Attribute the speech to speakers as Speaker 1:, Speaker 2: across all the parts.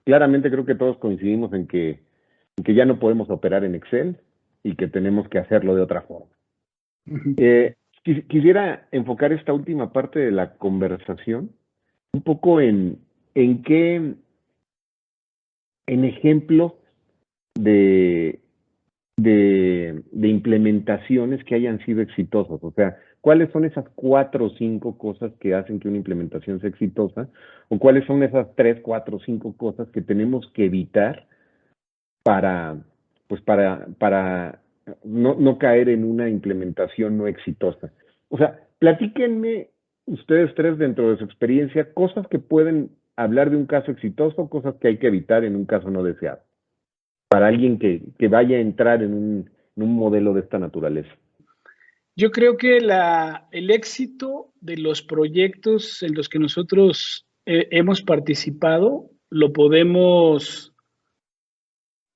Speaker 1: claramente creo que todos coincidimos en que ya no podemos operar en Excel y que tenemos que hacerlo de otra forma.
Speaker 2: Ujú.
Speaker 1: Quisiera enfocar esta última parte de la conversación un poco en qué, en ejemplos de, de implementaciones que hayan sido exitosas. O sea, ¿cuáles son esas 4 o 5 cosas que hacen que una implementación sea exitosa? ¿O cuáles son esas 3, 4, 5 cosas que tenemos que evitar para, pues para no caer en una implementación no exitosa? O sea, platíquenme ustedes tres dentro de su experiencia cosas que pueden hablar de un caso exitoso, cosas que hay que evitar en un caso no deseado, para alguien que vaya a entrar en un modelo de esta naturaleza.
Speaker 2: Yo creo que el éxito de los proyectos en los que nosotros hemos participado lo podemos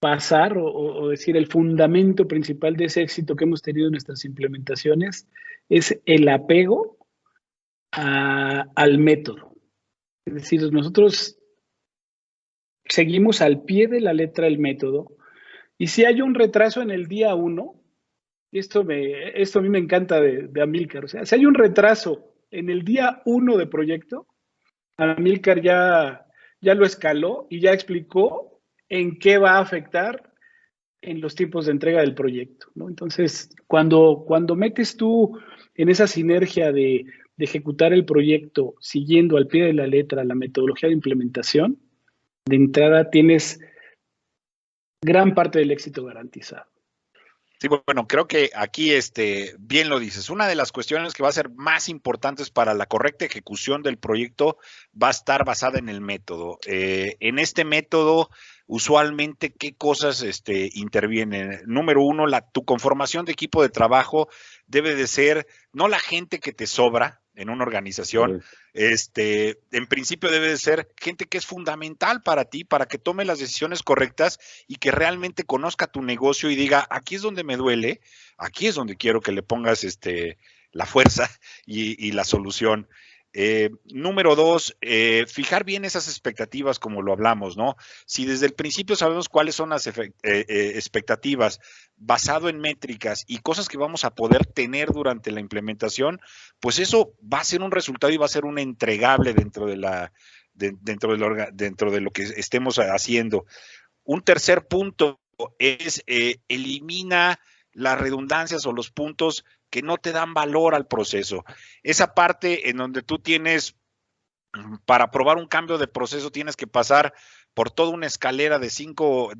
Speaker 2: pasar o decir el fundamento principal de ese éxito que hemos tenido en nuestras implementaciones es el apego al método. Es decir, nosotros seguimos al pie de la letra el método y si hay un retraso en el día 1, esto a mí me encanta de Amilcar, o sea, si hay un retraso en el día 1 de proyecto, Amilcar ya lo escaló y ya explicó en qué va a afectar en los tiempos de entrega del proyecto, ¿no? Entonces, cuando metes tú en esa sinergia de ejecutar el proyecto siguiendo al pie de la letra la metodología de implementación, de entrada tienes gran parte del éxito garantizado.
Speaker 3: Sí, bueno, creo que aquí bien lo dices. Una de las cuestiones que va a ser más importantes para la correcta ejecución del proyecto va a estar basada en el método. En este método, usualmente, ¿qué cosas intervienen? Número uno, tu conformación de equipo de trabajo debe de ser no la gente que te sobra en una organización. En principio debe de ser gente que es fundamental para ti, para que tome las decisiones correctas y que realmente conozca tu negocio y diga, aquí es donde me duele, aquí es donde quiero que le pongas la fuerza y la solución. Número dos, fijar bien esas expectativas como lo hablamos, ¿no? Si desde el principio sabemos cuáles son las expectativas basado en métricas y cosas que vamos a poder tener durante la implementación, pues eso va a ser un resultado y va a ser un entregable dentro de lo que estemos haciendo. Un tercer punto es elimina las redundancias o los puntos que no te dan valor al proceso. Esa parte en donde tú tienes, para probar un cambio de proceso, tienes que pasar por toda una escalera de cinco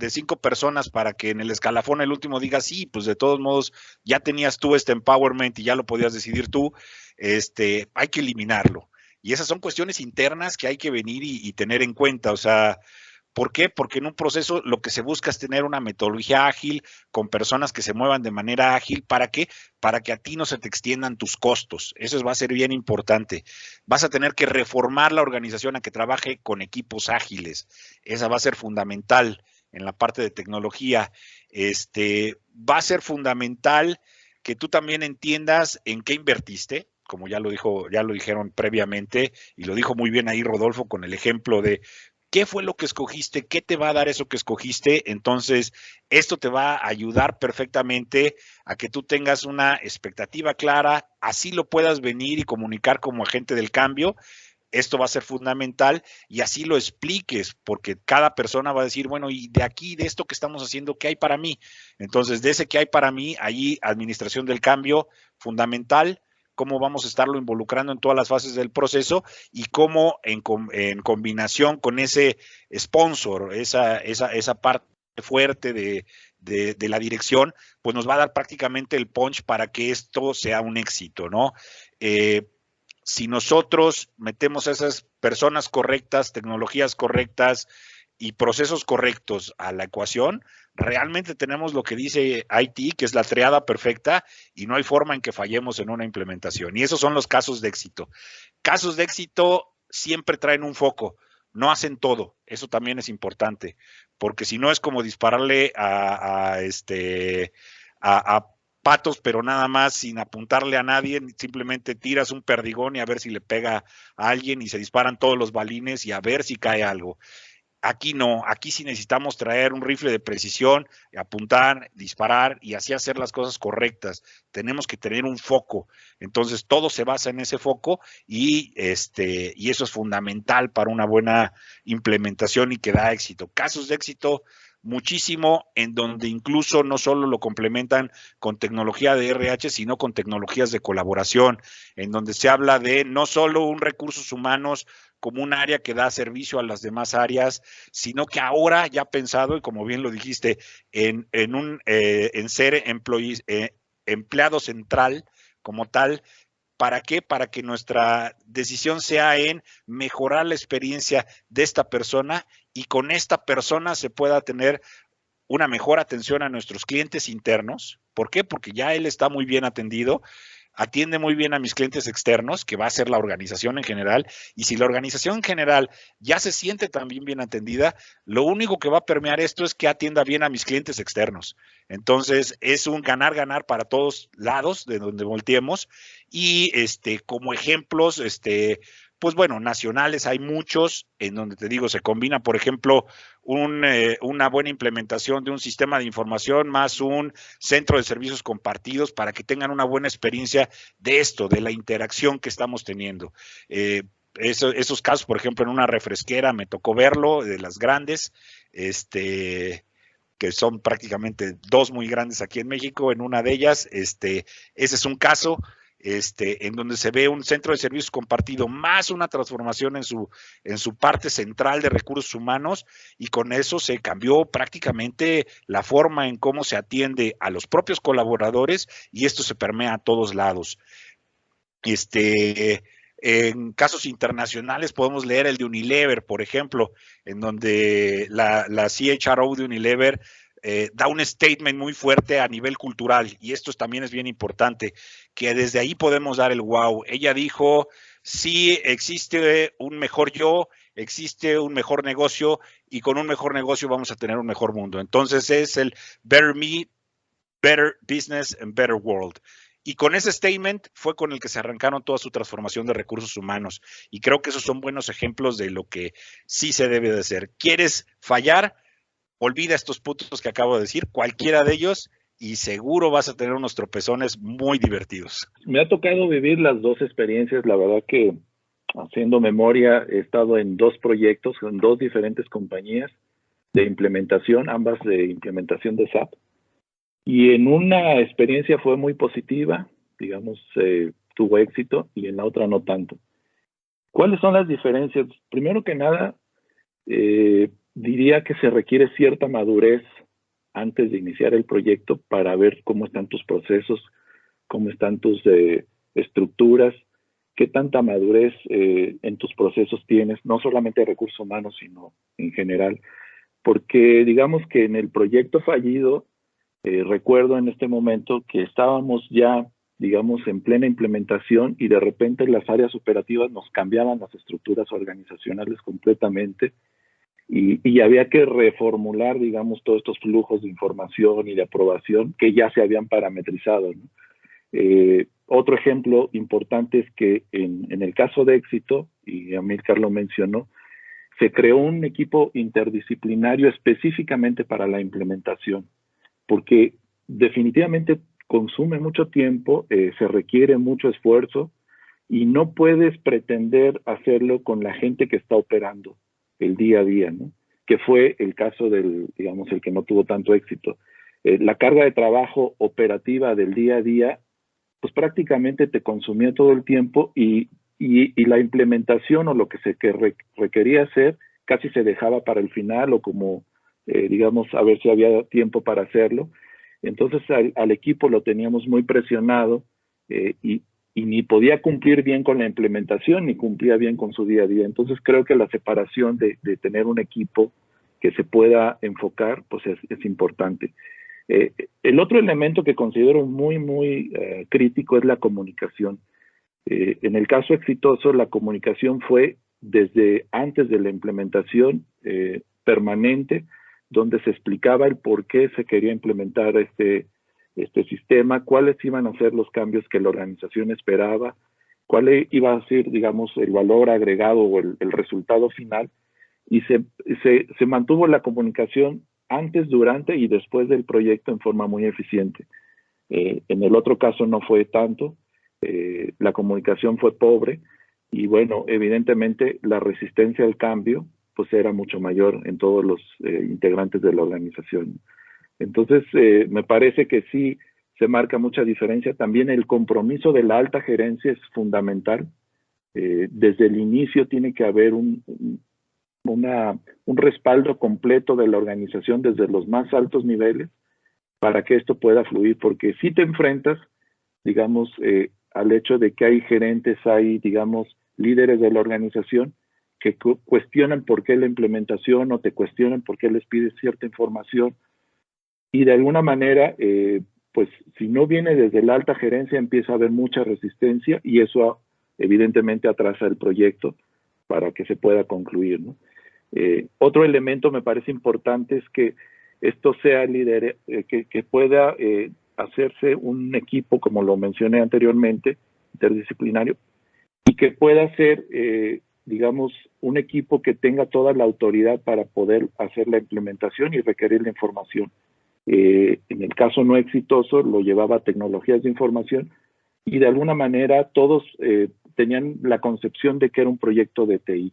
Speaker 3: personas para que en el escalafón el último diga, sí, pues de todos modos ya tenías tú este empowerment y ya lo podías decidir tú, hay que eliminarlo. Y esas son cuestiones internas que hay que venir y tener en cuenta, o sea, ¿por qué? Porque en un proceso lo que se busca es tener una metodología ágil con personas que se muevan de manera ágil. ¿Para qué? Para que a ti no se te extiendan tus costos. Eso va a ser bien importante. Vas a tener que reformar la organización a que trabaje con equipos ágiles. Esa va a ser fundamental en la parte de tecnología. Va a ser fundamental que tú también entiendas en qué invertiste, como ya lo dijeron previamente, y lo dijo muy bien ahí Rodolfo con el ejemplo de ¿qué fue lo que escogiste? ¿Qué te va a dar eso que escogiste? Entonces, esto te va a ayudar perfectamente a que tú tengas una expectativa clara, así lo puedas venir y comunicar como agente del cambio. Esto va a ser fundamental y así lo expliques, porque cada persona va a decir, bueno, y de aquí, de esto que estamos haciendo, ¿qué hay para mí? Entonces, de ese que hay para mí, allí, administración del cambio, fundamental, cómo vamos a estarlo involucrando en todas las fases del proceso y cómo en combinación con ese sponsor, esa parte fuerte de la dirección, pues nos va a dar prácticamente el punch para que esto sea un éxito, ¿no? Si nosotros metemos a esas personas correctas, tecnologías correctas y procesos correctos a la ecuación, realmente tenemos lo que dice IT, que es la triada perfecta y no hay forma en que fallemos en una implementación. Y esos son los casos de éxito. Casos de éxito siempre traen un foco, no hacen todo. Eso también es importante, porque si no es como dispararle a patos, pero nada más sin apuntarle a nadie, simplemente tiras un perdigón y a ver si le pega a alguien y se disparan todos los balines y a ver si cae algo. Aquí no, aquí sí necesitamos traer un rifle de precisión, apuntar, disparar y así hacer las cosas correctas. Tenemos que tener un foco. Entonces todo se basa en ese foco y eso es fundamental para una buena implementación y que da éxito. Casos de éxito muchísimo, en donde incluso no solo lo complementan con tecnología de RH, sino con tecnologías de colaboración, en donde se habla de no solo un recursos humanos como un área que da servicio a las demás áreas, sino que ahora ya pensado, y como bien lo dijiste, en ser empleado central como tal. ¿Para qué? Para que nuestra decisión sea en mejorar la experiencia de esta persona y con esta persona se pueda tener una mejor atención a nuestros clientes internos. ¿Por qué? Porque ya él está muy bien atendido, atiende muy bien a mis clientes externos, que va a ser la organización en general, y si la organización en general ya se siente también bien atendida, lo único que va a permear esto es que atienda bien a mis clientes externos. Entonces, es un ganar-ganar para todos lados, de donde volteemos, y como ejemplos, pues bueno, nacionales hay muchos, en donde te digo, se combina, por ejemplo, una buena implementación de un sistema de información más un centro de servicios compartidos para que tengan una buena experiencia de esto, de la interacción que estamos teniendo. Esos casos, por ejemplo, en una refresquera me tocó verlo, de las grandes, que son prácticamente dos muy grandes aquí en México. En una de ellas, ese es un caso en donde se ve un centro de servicios compartido más una transformación en su parte central de recursos humanos, y con eso se cambió prácticamente la forma en cómo se atiende a los propios colaboradores, y esto se permea a todos lados. En casos internacionales podemos leer el de Unilever, por ejemplo, en donde la CHRO de Unilever da un statement muy fuerte a nivel cultural, y esto también es bien importante, que desde ahí podemos dar el wow. Ella dijo, sí, existe un mejor yo, existe un mejor negocio, y con un mejor negocio vamos a tener un mejor mundo. Entonces es el Better Me, Better Business and Better World. Y con ese statement fue con el que se arrancaron toda su transformación de recursos humanos. Y creo que esos son buenos ejemplos de lo que sí se debe de hacer. ¿Quieres fallar? Olvida estos puntos que acabo de decir, cualquiera de ellos, y seguro vas a tener unos tropezones muy divertidos.
Speaker 4: Me ha tocado vivir las dos experiencias. La verdad que, haciendo memoria, he estado en dos proyectos, en dos diferentes compañías de implementación, ambas de implementación de SAP. Y en una experiencia fue muy positiva, digamos, tuvo éxito, y en la otra no tanto. ¿Cuáles son las diferencias? Primero que nada, diría que se requiere cierta madurez antes de iniciar el proyecto para ver cómo están tus procesos, cómo están tus estructuras, qué tanta madurez en tus procesos tienes, no solamente de recursos humanos, sino en general. Porque digamos que en el proyecto fallido, recuerdo en este momento que estábamos ya, digamos, en plena implementación, y de repente las áreas operativas nos cambiaban las estructuras organizacionales completamente, y había que reformular, digamos, todos estos flujos de información y de aprobación que ya se habían parametrizado, ¿no? Otro ejemplo importante es que en el caso de éxito, y Amílcar lo mencionó, se creó un equipo interdisciplinario específicamente para la implementación, porque definitivamente consume mucho tiempo, se requiere mucho esfuerzo, y no puedes pretender hacerlo con la gente que está operando el día a día, ¿no? Que fue el caso del, digamos, el que no tuvo tanto éxito. La carga de trabajo operativa del día a día, pues prácticamente te consumía todo el tiempo, y la implementación o lo que se requería hacer casi se dejaba para el final, o como, digamos, a ver si había tiempo para hacerlo. Entonces al equipo lo teníamos muy presionado, y ni podía cumplir bien con la implementación, ni cumplía bien con su día a día. Entonces creo que la separación de tener un equipo que se pueda enfocar, pues es importante. El otro elemento que considero muy, muy crítico es la comunicación. En el caso exitoso, la comunicación fue desde antes de la implementación permanente, donde se explicaba el por qué se quería implementar este sistema, cuáles iban a ser los cambios que la organización esperaba, cuál iba a ser, digamos, el valor agregado o el resultado final. y se mantuvo la comunicación antes, durante y después del proyecto en forma muy eficiente. En el otro caso no fue tanto, la comunicación fue pobre y bueno, evidentemente la resistencia al cambio pues era mucho mayor en todos los integrantes de la organización. Entonces, me parece que sí se marca mucha diferencia. También el compromiso de la alta gerencia es fundamental. Desde el inicio tiene que haber un respaldo completo de la organización desde los más altos niveles para que esto pueda fluir, porque si te enfrentas, digamos, al hecho de que hay gerentes, hay, digamos, líderes de la organización que cuestionan por qué la implementación o te cuestionan por qué les pides cierta información y de alguna manera, pues si no viene desde la alta gerencia empieza a haber mucha resistencia y eso evidentemente atrasa el proyecto para que se pueda concluir, ¿no? Otro elemento me parece importante es que esto sea líder, que pueda hacerse un equipo, como lo mencioné anteriormente, interdisciplinario, y que pueda ser, digamos, un equipo que tenga toda la autoridad para poder hacer la implementación y requerir la información. En el caso no exitoso, lo llevaba a tecnologías de información y de alguna manera todos tenían la concepción de que era un proyecto de TI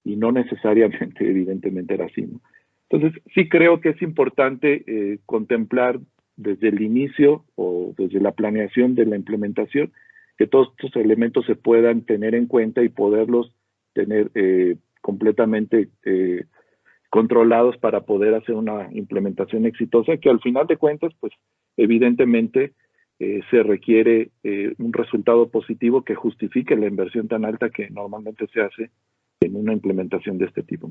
Speaker 4: y no necesariamente, evidentemente, era así, ¿no? Entonces, sí creo que es importante contemplar desde el inicio o desde la planeación de la implementación que todos estos elementos se puedan tener en cuenta y poderlos tener completamente controlados para poder hacer una implementación exitosa, que al final de cuentas, pues evidentemente se requiere un resultado positivo que justifique la inversión tan alta que normalmente se hace en una implementación de este tipo.